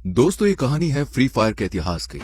दोस्तों, ये कहानी है फ्री फायर के इतिहास की।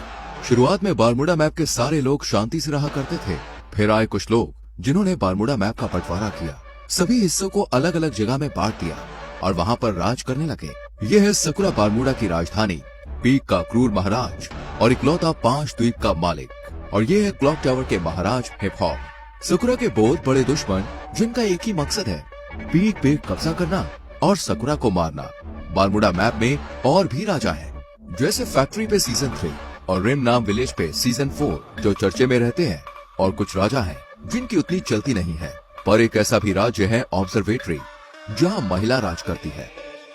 शुरुआत में बारमूडा मैप के सारे लोग शांति से रहा करते थे। फिर आए कुछ लोग जिन्होंने बारमूडा मैप का बंटवारा किया, सभी हिस्सों को अलग अलग जगह में बांट दिया और वहाँ पर राज करने लगे। ये है सकुरा बारमूडा की राजधानी, पीक का क्रूर महाराज और इकलौता 5 द्वीप का मालिक। और ये है क्लॉक टावर के महाराज हिप हॉप। सकुरा के बहुत बड़े दुश्मन जिनका एक ही मकसद है, पीक पे कब्जा करना और सकुरा को मारना। बारमूडा मैप में और भी राजा हैं, जैसे फैक्ट्री पे सीजन 3 और रिम नाम विलेज पे सीजन 4 जो चर्चे में रहते हैं। और कुछ राजा हैं जिनकी उतनी चलती नहीं है, पर एक ऐसा भी राज्य है ऑब्जर्वेटरी, जहाँ महिला राज करती है।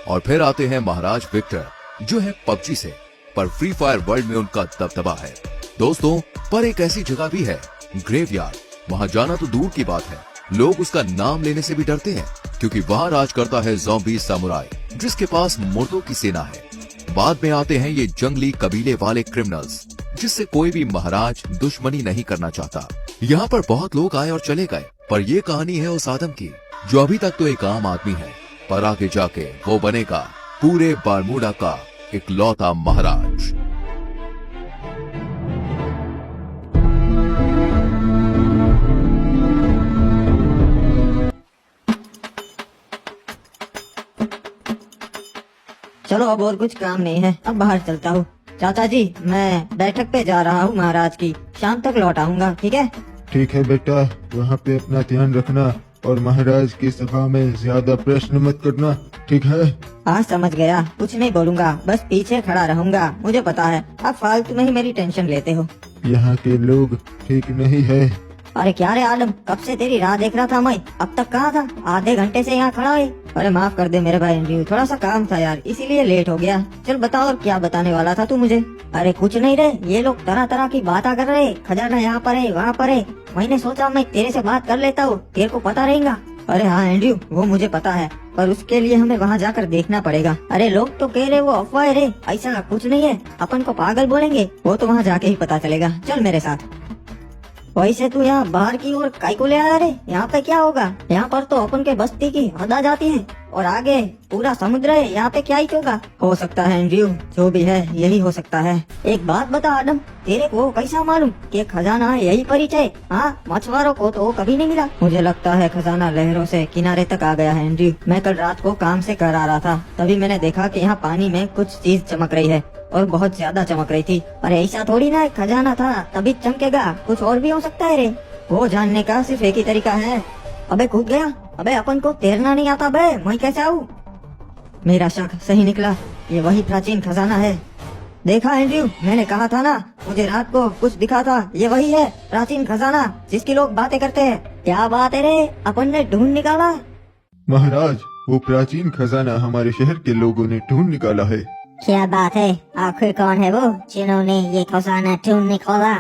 और फिर आते हैं महाराज विक्टर, जो है पबजी से, पर फ्री फायर वर्ल्ड में उनका दबदबा है। दोस्तों, पर एक ऐसी जगह भी है, ग्रेवयार्ड। वहाँ जाना तो दूर की बात है, लोग उसका नाम लेने से भी डरते हैं, क्योंकि वहाँ राज करता है ज़ॉम्बी सामुराई, जिसके पास मुर्दों की सेना है। बाद में आते हैं ये जंगली कबीले वाले क्रिमिनल्स, जिससे कोई भी महाराज दुश्मनी नहीं करना चाहता। यहाँ पर बहुत लोग आए और चले गए, पर ये कहानी है उस आदम की जो अभी तक तो एक आम आदमी है, पर आगे जाके वो बनेगा पूरे बारमूडा का इकलौता महाराज। चलो, अब और कुछ काम नहीं है, अब बाहर चलता हूँ। चाचा जी, मैं बैठक पे जा रहा हूँ महाराज की, शाम तक लौट आऊंगा। ठीक है? ठीक है बेटा, वहाँ पे अपना ध्यान रखना और महाराज की सभा में ज्यादा प्रश्न मत करना, ठीक है? हाँ, समझ गया, कुछ नहीं बोलूंगा, बस पीछे खड़ा रहूंगा। मुझे पता है आप फालतू में ही मेरी टेंशन लेते हो। यहाँ के लोग ठीक नहीं है। अरे क्या रे आलम, कब से तेरी राह देख रहा था मैं, अब तक कहाँ था? आधे घंटे से यहाँ खड़ा है। अरे माफ कर दे मेरे भाई एंड्रयू, थोड़ा सा काम था यार, इसीलिए लेट हो गया। चल बताओ, और क्या बताने वाला था तू मुझे? अरे कुछ नहीं रे, ये लोग तरह तरह की बातें कर रहे, खजाना यहाँ पर है, वहाँ पर है। मैंने सोचा मैं तेरे से बात कर लेता हूँ, तेरे को पता रहेगा। अरे हाँ एंड्रयू, वो मुझे पता है, पर उसके लिए हमें वहाँ जाकर देखना पड़ेगा। अरे लोग तो कह रहे वो अफवाह है रे, ऐसा कुछ नहीं है, अपन को पागल बोलेंगे, वो तो वहाँ जाके ही पता चलेगा। चल मेरे साथ। वैसे तू यहाँ बाहर की ओर काई को ले आया रे? यहाँ पे क्या होगा? यहाँ पर तो अपन के बस्ती की हद आ जाती है और आगे पूरा समुद्र है, यहाँ पे क्या ही होगा? हो सकता है एंड्रयू, जो भी है यही हो सकता है। एक बात बता आदम, तेरे को कैसा मालूम कि खजाना यही परिचय? हाँ, मछुआरों को तो कभी नहीं मिला। मुझे लगता है खजाना लहरों से किनारे तक आ गया है एंड्रयू। मैं कल रात को काम से घर आ रहा था, तभी मैंने देखा कि यहाँ पानी में कुछ चीज चमक रही है और बहुत ज्यादा चमक रही थी। अरे ऐसा थोड़ी ना खजाना था तभी चमकेगा, कुछ और भी हो सकता है रे। वो जानने का सिर्फ एक ही तरीका है। अबे कूद गया, अबे अपन को तैरना नहीं आता बे, मैं कैसे आऊँ? मेरा शक सही निकला, ये वही प्राचीन खजाना है। देखा एंड्रयू, मैंने कहा था ना, मुझे रात को कुछ दिखा था, ये वही है प्राचीन खजाना जिसकी लोग बातें करते हैं। क्या बात है रे, अपन ने ढूंढ निकाला। महाराज, वो प्राचीन खजाना हमारे शहर के लोगों ने ढूंढ निकाला है। क्या बात है? आखिर कौन है वो जिन्होंने ये खजाना ढूंढ निकाला?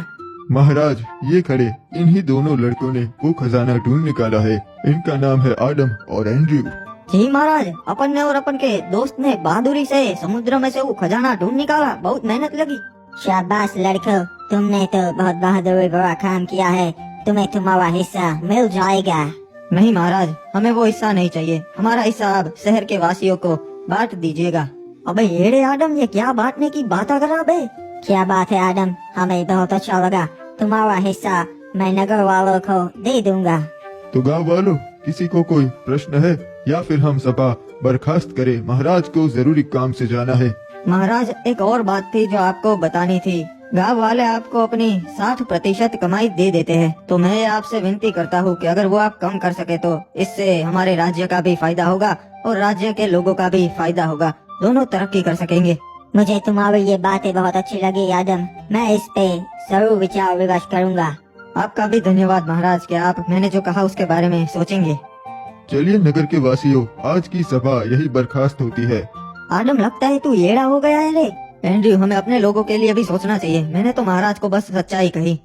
महाराज, ये खड़े इन्हीं दोनों लड़कों ने वो खजाना ढूंढ निकाला है। इनका नाम है आदम और एंड्रयू। जी महाराज, अपन ने और अपन के दोस्त ने बहादुरी से समुद्र में से वो खजाना ढूंढ निकाला, बहुत मेहनत लगी। शाबाश लड़कों, तुमने तो बहुत बहादुरी भरा काम किया है, तुम्हें तुम्हारा हिस्सा मिल जाएगा। नहीं महाराज, हमें वो हिस्सा नहीं चाहिए, हमारा हिस्सा अब शहर के वासियों को बांट दीजिएगा। अबे येड़े आदम, ये क्या बांटने की बात कर रहा बे? क्या बात है आदम, हमें बहुत अच्छा लगा, तुम्हारा हिस्सा मैं नगर वालों को दे दूंगा। तो गाँव वालों, किसी को कोई प्रश्न है या फिर हम सभा बर्खास्त करें? महाराज को जरूरी काम से जाना है। महाराज, एक और बात थी जो आपको बतानी थी। गांव वाले आपको अपनी 60% कमाई दे देते हैं, तो मैं आपसे विनती करता हूँ कि अगर वो आप कम कर सके तो इससे हमारे राज्य का भी फायदा होगा और राज्य के लोगों का भी फायदा होगा, दोनों तरक्की कर सकेंगे। मुझे तुम्हारी ये बातें बहुत अच्छी लगी आदम, मैं इस पे जरूर विचार विमर्श करूंगा। आपका भी धन्यवाद महाराज कि आप मैंने जो कहा उसके बारे में सोचेंगे। चलिए नगर के वासियों, आज की सभा यही बर्खास्त होती है। आदम, लगता है तू येड़ा हो गया है रे। एंड्रयू, हमें अपने लोगों के लिए भी सोचना चाहिए, मैंने तो महाराज को बस सच्चाई कही।